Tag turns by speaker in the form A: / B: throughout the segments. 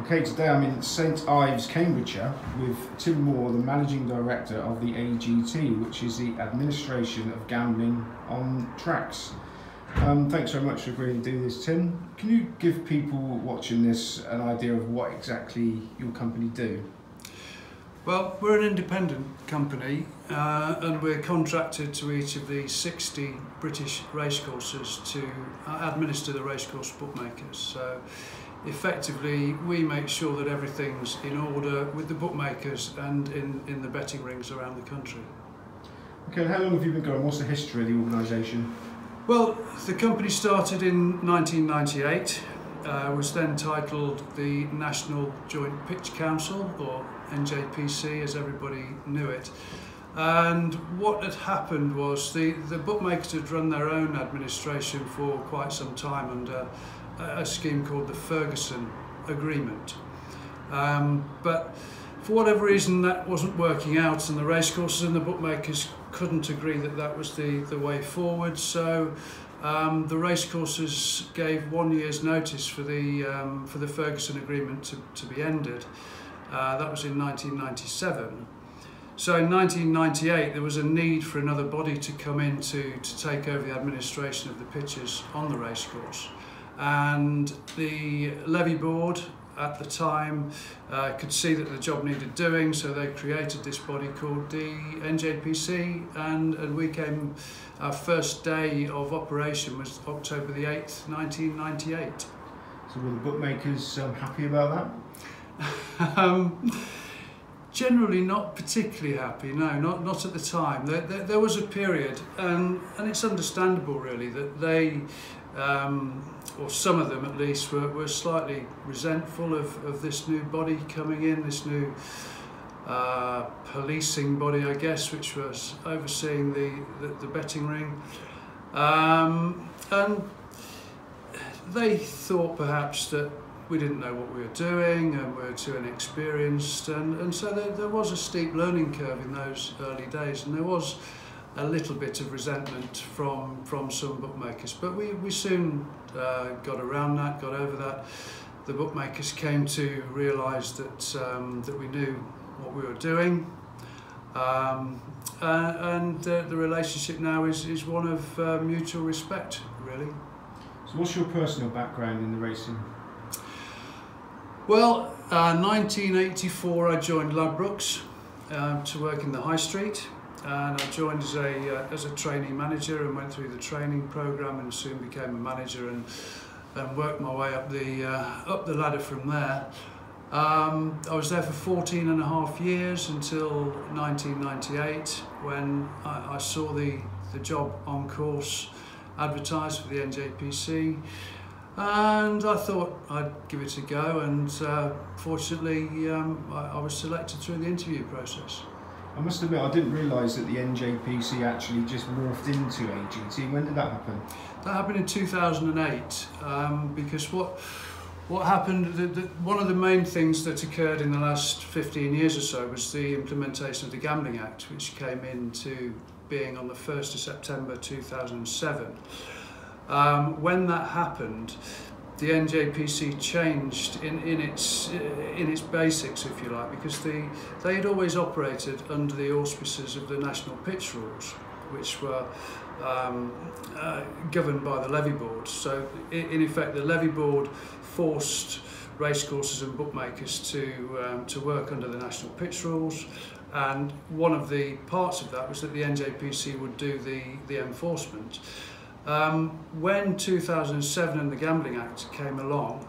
A: Okay, today I'm in St Ives, Cambridgeshire with Tim Moore, the Managing Director of the A.G.T, which is the Administration of Gambling on Tracks. Thanks very much for agreeing to do this, Tim. Can you give people watching this an idea of what exactly your company do?
B: Well, we're an independent company and we're contracted to each of the 60 British racecourses to administer the racecourse bookmakers. So effectively we make sure that everything's in order with the bookmakers and in the betting rings around the country.
A: Okay, and how long have you been going? What's the history of the organisation?
B: Well, the company started in 1998, was then titled the National Joint Pitch Council, or N.J.P.C as everybody knew it. And what had happened was the bookmakers had run their own administration for quite some time under a scheme called the Ferguson Agreement. But for whatever reason that wasn't working out, and the racecourses and the bookmakers couldn't agree that that was the way forward, so the racecourses gave 1 year's notice for the Ferguson Agreement to be ended. That was in 1997. So in 1998 there was a need for another body to come in to take over the administration of the pitches on the racecourse, and the levy board at the time could see that the job needed doing, so they created this body called the N.J.P.C, and we came, our first day of operation was October the 8th, 1998.
A: So were the bookmakers happy about that?
B: Generally not particularly happy, no, not at the time. There was a period, and it's understandable really, that they, or some of them at least, were slightly resentful of this new body coming in, this new policing body, I guess, which was overseeing the betting ring. And they thought perhaps that we didn't know what we were doing and we were too inexperienced, and so there was a steep learning curve in those early days, and there was a little bit of resentment from some bookmakers, but we soon got around that, got over that. The bookmakers came to realise that we knew what we were doing, and the relationship now is one of mutual respect, really.
A: So what's your personal background in the racing?
B: Well, 1984 I joined Ladbrokes to work in the high street, and I joined as a trainee manager and went through the training programme and soon became a manager and worked my way up the ladder from there. I was there for 14 and a half years until 1998 when I saw the job on course advertised for the N.J.P.C. and I thought I'd give it a go, and fortunately I was selected through the interview process.
A: I must admit, I didn't realise that the N.J.P.C actually just morphed into A.G.T. When did that happen?
B: That happened in 2008, because what happened, one of the main things that occurred in the last 15 years or so was the implementation of the Gambling Act, which came into being on the 1st of September 2007. When that happened, the N.J.P.C changed in its basics, if you like, because they had always operated under the auspices of the national pitch rules, which were governed by the levy board. So in effect the levy board forced racecourses and bookmakers to work under the national pitch rules, and one of the parts of that was that the N.J.P.C would do the enforcement. When 2007 and the Gambling Act came along,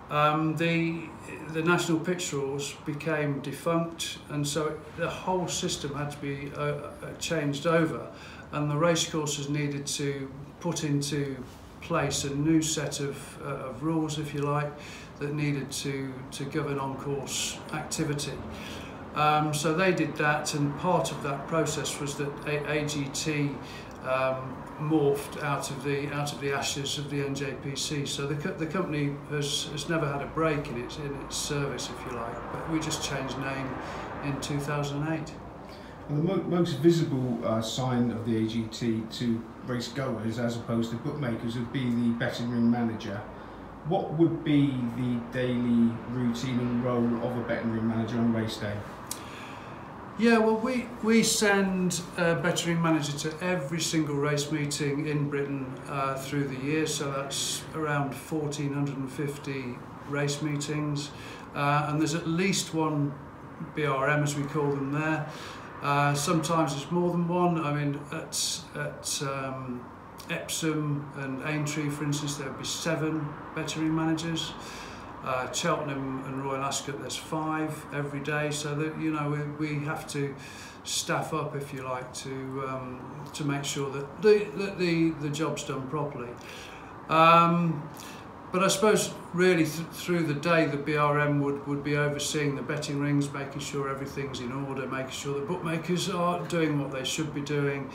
B: the national pitch rules became defunct, and so the whole system had to be changed over, and the racecourses needed to put into place a new set of rules, if you like, that needed to govern on-course activity. So they did that, and part of that process was that A.G.T morphed out of the ashes of the N.J.P.C. So the company has never had a break in its service, if you like, but we just changed name in 2008.
A: Well, the most visible sign of the A.G.T to racegoers as opposed to bookmakers would be the betting ring manager. What would be the daily routine and role of a betting ring manager on race day?
B: Yeah, well, we send a betting ring manager to every single race meeting in Britain through the year, so that's around 1,450 race meetings, and there's at least one B.R.M, as we call them there. Sometimes there's more than one. I mean, at Epsom and Aintree, for instance, there would be 7 betting ring managers. Cheltenham and Royal Ascot, there's 5 every day, so that, you know, we have to staff up, if you like, to make sure that the job's done properly. But I suppose really through the day the B.R.M would be overseeing the betting rings, making sure everything's in order, making sure the bookmakers are doing what they should be doing.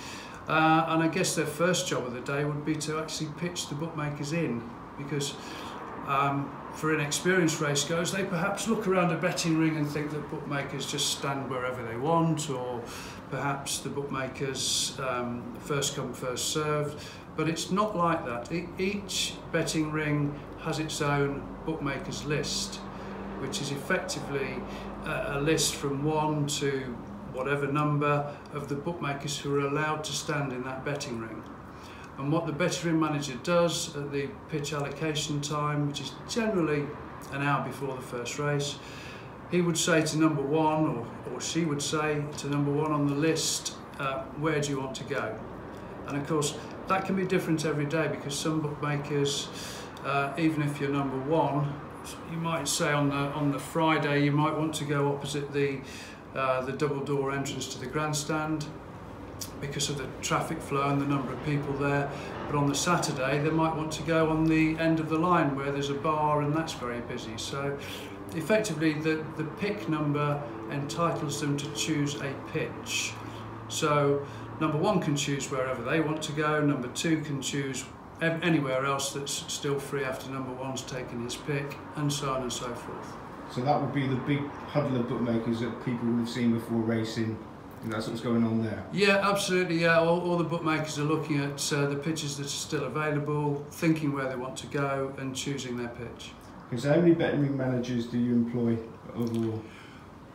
B: And I guess their first job of the day would be to actually pitch the bookmakers in, because for inexperienced racegoers, they perhaps look around a betting ring and think that bookmakers just stand wherever they want, or perhaps the bookmakers first come, first served. But it's not like that. Each betting ring has its own bookmakers list, which is effectively a list from 1 to whatever number of the bookmakers who are allowed to stand in that betting ring. And what the betting ring manager does at the pitch allocation time, which is generally an hour before the first race, he would say to number 1, or she would say to number 1 on the list, where do you want to go? And of course, that can be different every day, because some bookmakers, even if you're number 1, you might say on the Friday you might want to go opposite the double door entrance to the grandstand because of the traffic flow and the number of people there. But on the Saturday they might want to go on the end of the line where there's a bar and that's very busy. So effectively the pick number entitles them to choose a pitch. So number 1 can choose wherever they want to go, number 2 can choose anywhere else that's still free after number 1's taken his pick, and so on and so forth.
A: So that would be the big huddle of bookmakers that people would have seen before racing, and that's what's going on there? Yeah,
B: absolutely, yeah. All the bookmakers are looking at the pitches that are still available, thinking where they want to go and choosing their pitch.
A: Okay, so how many betting ring managers do you employ overall?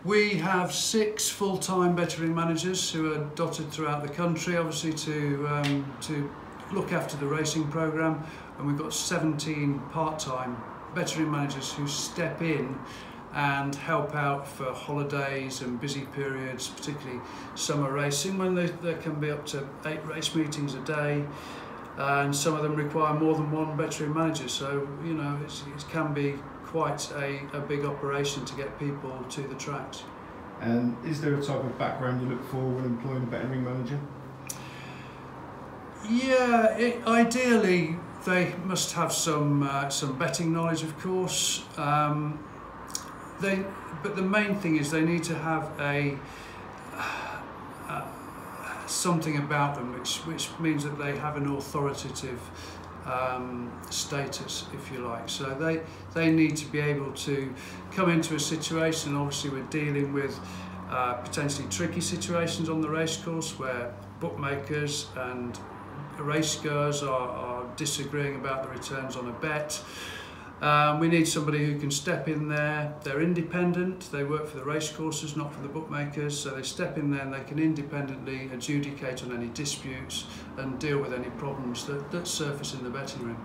B: We have 6 full-time betting ring managers who are dotted throughout the country, obviously to look after the racing programme, and we've got 17 part-time betting ring managers who step in and help out for holidays and busy periods, particularly summer racing, when there can be up to 8 race meetings a day, and some of them require more than 1 betting ring manager. So, you know, it can be quite a big operation to get people to the tracks.
A: And is there a type of background you look for when employing a betting ring manager?
B: Yeah, ideally they must have some betting knowledge, of course. But the main thing is they need to have something about them which means that they have an authoritative status, if you like. So they need to be able to come into a situation. Obviously we're dealing with potentially tricky situations on the racecourse where bookmakers and racegoers are disagreeing about the returns on a bet. We need somebody who can step in there. They're independent, they work for the racecourses, not for the bookmakers, so they step in there and they can independently adjudicate on any disputes and deal with any problems that surface in the betting ring.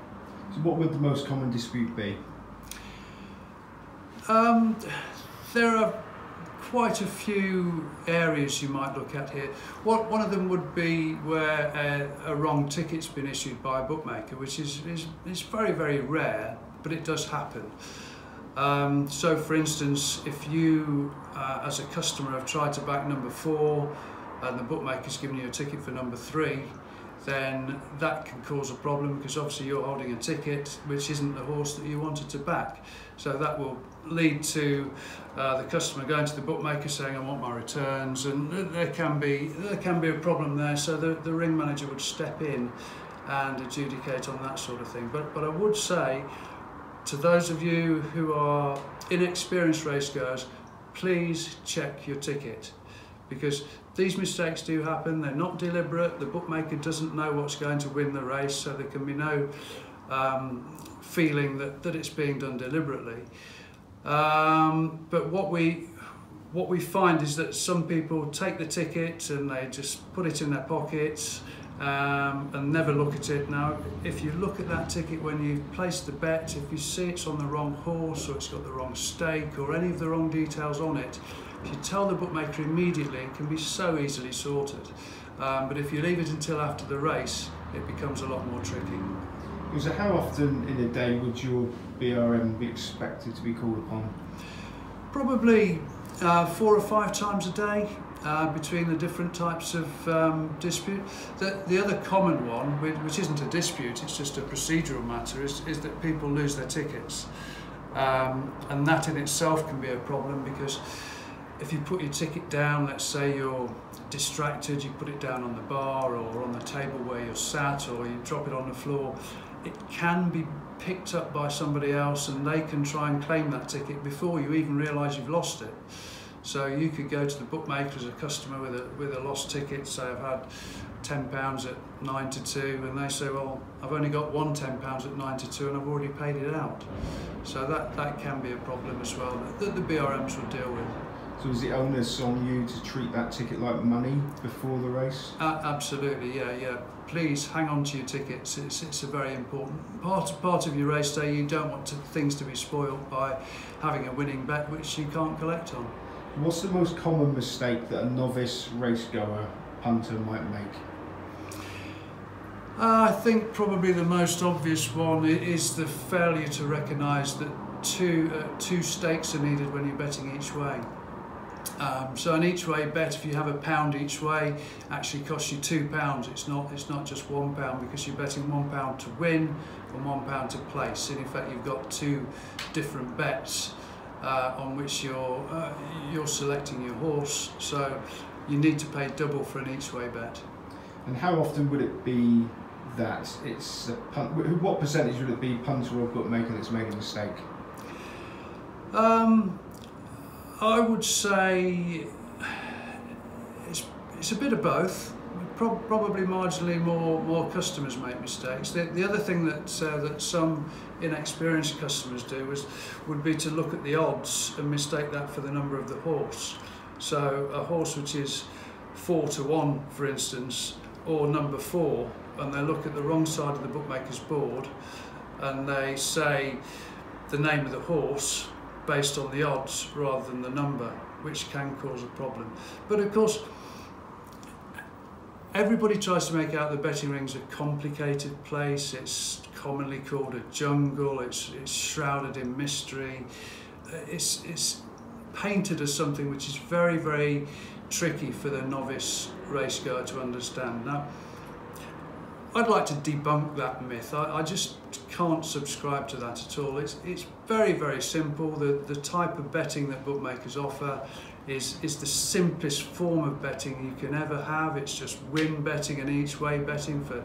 A: So what would the most common dispute be?
B: There are quite a few areas you might look at here. One of them would be where a wrong ticket's been issued by a bookmaker, which is very, very rare, but it does happen. So for instance, if you as a customer have tried to back number 4 and the bookmaker's given you a ticket for number 3, then that can cause a problem, because obviously you're holding a ticket which isn't the horse that you wanted to back. So that will lead to the customer going to the bookmaker saying, I want my returns, and there can be a problem there. So the ring manager would step in and adjudicate on that sort of thing. But I would say to those of you who are inexperienced racegoers, please check your ticket, because these mistakes do happen. They're not deliberate. The bookmaker doesn't know what's going to win the race, so there can be no feeling that it's being done deliberately. But what we find is that some people take the ticket and they just put it in their pockets and never look at it. Now, if you look at that ticket when you've placed the bet, if you see it's on the wrong horse or it's got the wrong stake or any of the wrong details on it, if you tell the bookmaker immediately, it can be so easily sorted. But if you leave it until after the race, it becomes a lot more tricky.
A: So how often in a day would your B.R.M be expected to be called upon?
B: Probably 4 or 5 times a day between the different types of dispute. The other common one, which isn't a dispute, it's just a procedural matter, is that people lose their tickets. And that in itself can be a problem, because if you put your ticket down, let's say you're distracted, you put it down on the bar or on the table where you're sat, or you drop it on the floor, it can be picked up by somebody else and they can try and claim that ticket before you even realise you've lost it. So you could go to the bookmaker as a customer with a lost ticket, say I've had £10 at 9 to 2, and they say, well, I've only got one £10 at 9 to 2 and I've already paid it out. So that can be a problem as well that the B.R.Ms will deal with.
A: So is the onus on you to treat that ticket like money before the race?
B: Absolutely, yeah. Please hang on to your tickets. It's a very important part of your race day. You don't want things to be spoiled by having a winning bet which you can't collect on.
A: What's the most common mistake that a novice racegoer punter might make?
B: I think probably the most obvious one is the failure to recognise that two stakes are needed when you're betting each way. So an each way bet, if you have £1 each way, actually costs you £2. It's not just £1, because you're betting £1 to win and £1 to place. In effect, you've got 2 different bets on which you're selecting your horse. So you need to pay double for an each way bet.
A: And how often would it be that it's a what percentage would it be punter or bookmaker that's made a mistake?
B: I would say it's a bit of both. Probably marginally more customers make mistakes. The other thing that some inexperienced customers do would be to look at the odds and mistake that for the number of the horse. So a horse which is 4 to 1, for instance, or number 4, and they look at the wrong side of the bookmaker's board and they say the name of the horse based on the odds rather than the number, which can cause a problem. But of course, everybody tries to make out the betting ring's a complicated place. It's commonly called a jungle. It's shrouded in mystery. It's painted as something which is very, very tricky for the novice racegoer to understand. Now, I'd like to debunk that myth. I just can't subscribe to that at all. It's very, very simple. The type of betting that bookmakers offer is the simplest form of betting you can ever have. It's just win betting and each way betting for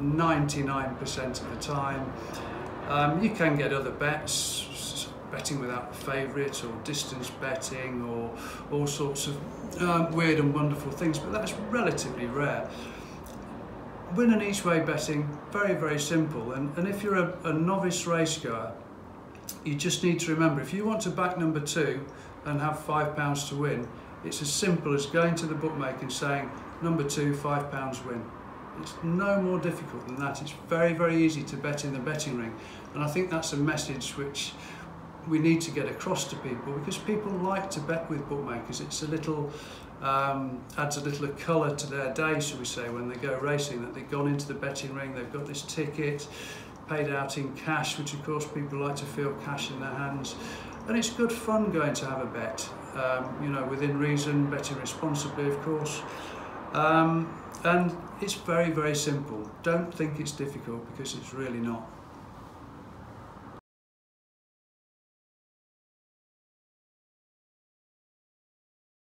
B: 99% of the time. You can get other bets, betting without a favourite, or distance betting, or all sorts of weird and wonderful things, but that's relatively rare. Win and each way betting, very, very simple. And if you're a novice racegoer, you just need to remember, if you want to back number 2 and have £5 to win, it's as simple as going to the bookmaker and saying, number 2, £5 win. It's no more difficult than that. It's very, very easy to bet in the betting ring. And I think that's a message which we need to get across to people, because people like to bet with bookmakers. It's a little, adds a little colour to their day, shall we say, when they go racing, that they've gone into the betting ring, they've got this ticket, paid out in cash, which of course people like to feel cash in their hands. And it's good fun going to have a bet, you know, within reason, betting responsibly, of course. And it's very, very simple. Don't think it's difficult, because it's really not.